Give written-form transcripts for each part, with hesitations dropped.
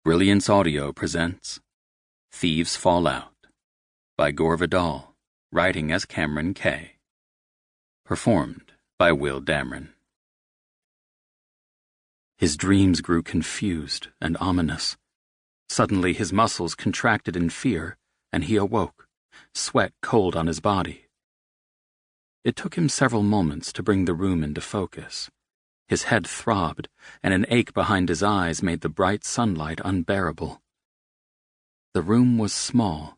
Brilliance Audio presents Thieves Fall Out by Gore Vidal, writing as Cameron K. Performed by Will Dameron. His dreams grew confused and ominous. Suddenly his muscles contracted in fear, and he awoke, sweat cold on his body. It took him several moments to bring the room into focus. His head throbbed, and an ache behind his eyes made the bright sunlight unbearable. The room was small.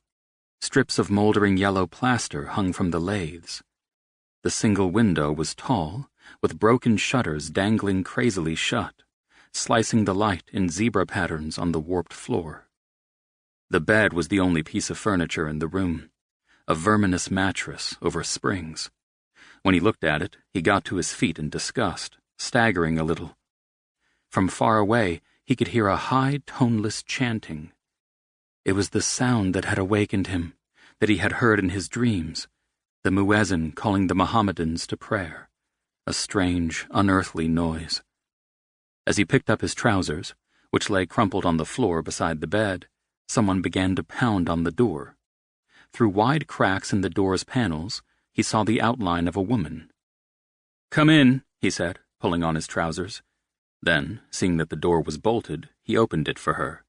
Strips of moldering yellow plaster hung from the lathes. The single window was tall, with broken shutters dangling crazily shut, slicing the light in zebra patterns on the warped floor. The bed was the only piece of furniture in the room, a verminous mattress over springs. When he looked at it, he got to his feet in disgust, staggering a little. From far away, he could hear a high, toneless chanting. It was the sound that had awakened him, that he had heard in his dreams, the muezzin calling the Mohammedans to prayer, a strange, unearthly noise. As he picked up his trousers, which lay crumpled on the floor beside the bed, someone began to pound on the door. Through wide cracks in the door's panels, he saw the outline of a woman. "Come in," he said, pulling on his trousers. Then, seeing that the door was bolted, he opened it for her.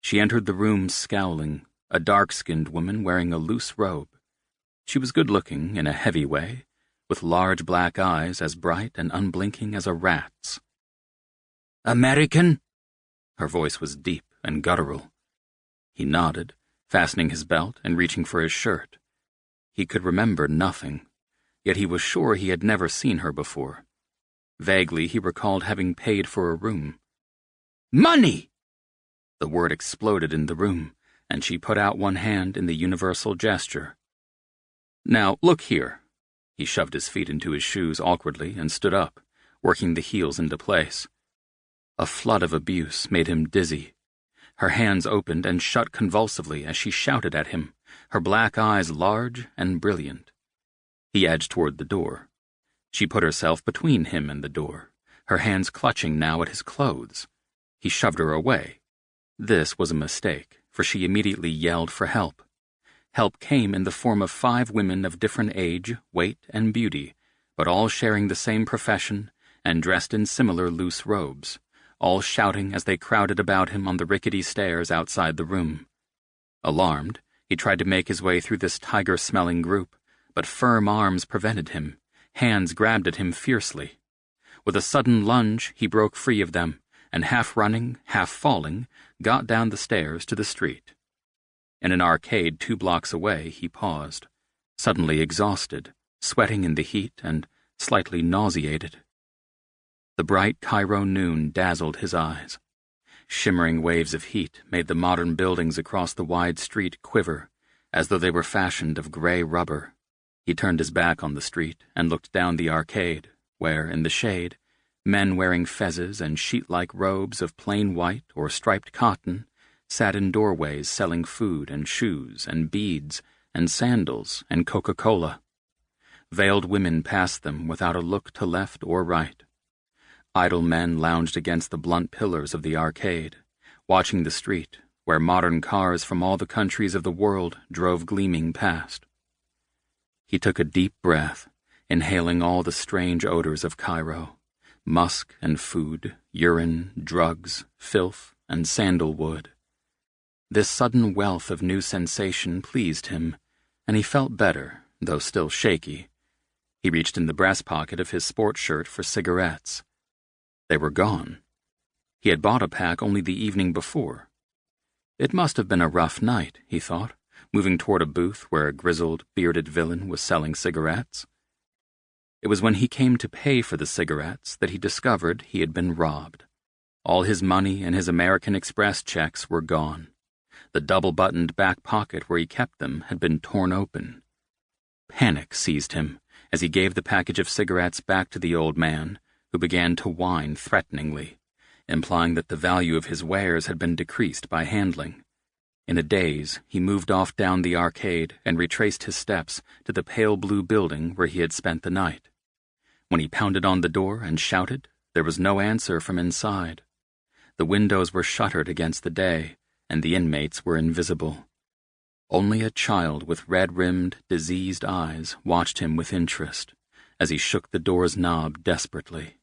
She entered the room scowling, a dark-skinned woman wearing a loose robe. She was good-looking in a heavy way, with large black eyes as bright and unblinking as a rat's. "American?" Her voice was deep and guttural. He nodded, fastening his belt and reaching for his shirt. He could remember nothing, yet he was sure he had never seen her before. Vaguely, he recalled having paid for a room. "Money!" The word exploded in the room, and she put out one hand in the universal gesture. "Now, look here." He shoved his feet into his shoes awkwardly and stood up, working the heels into place. A flood of abuse made him dizzy. Her hands opened and shut convulsively as she shouted at him, her black eyes large and brilliant. He edged toward the door. She put herself between him and the door, her hands clutching now at his clothes. He shoved her away. This was a mistake, for she immediately yelled for help. Help came in the form of 5 women of different age, weight, and beauty, but all sharing the same profession and dressed in similar loose robes, all shouting as they crowded about him on the rickety stairs outside the room. Alarmed, he tried to make his way through this tiger-smelling group, but firm arms prevented him. Hands grabbed at him fiercely. With a sudden lunge, he broke free of them, and half running, half falling, got down the stairs to the street. In an arcade 2 blocks away, he paused, suddenly exhausted, sweating in the heat and slightly nauseated. The bright Cairo noon dazzled his eyes. Shimmering waves of heat made the modern buildings across the wide street quiver, as though they were fashioned of gray rubber. He turned his back on the street and looked down the arcade, where, in the shade, men wearing fezzes and sheet-like robes of plain white or striped cotton sat in doorways selling food and shoes and beads and sandals and Coca-Cola. Veiled women passed them without a look to left or right. Idle men lounged against the blunt pillars of the arcade, watching the street, where modern cars from all the countries of the world drove gleaming past. He took a deep breath, inhaling all the strange odors of Cairo, musk and food, urine, drugs, filth, and sandalwood. This sudden wealth of new sensation pleased him, and he felt better, though still shaky. He reached in the breast pocket of his sports shirt for cigarettes. They were gone. He had bought a pack only the evening before. It must have been a rough night, he thought, moving toward a booth where a grizzled, bearded villain was selling cigarettes. It was when he came to pay for the cigarettes that he discovered he had been robbed. All his money and his American Express checks were gone. The double-buttoned back pocket where he kept them had been torn open. Panic seized him as he gave the package of cigarettes back to the old man, who began to whine threateningly, implying that the value of his wares had been decreased by handling. In a daze, he moved off down the arcade and retraced his steps to the pale blue building where he had spent the night. When he pounded on the door and shouted, there was no answer from inside. The windows were shuttered against the day, and the inmates were invisible. Only a child with red-rimmed, diseased eyes watched him with interest as he shook the door's knob desperately.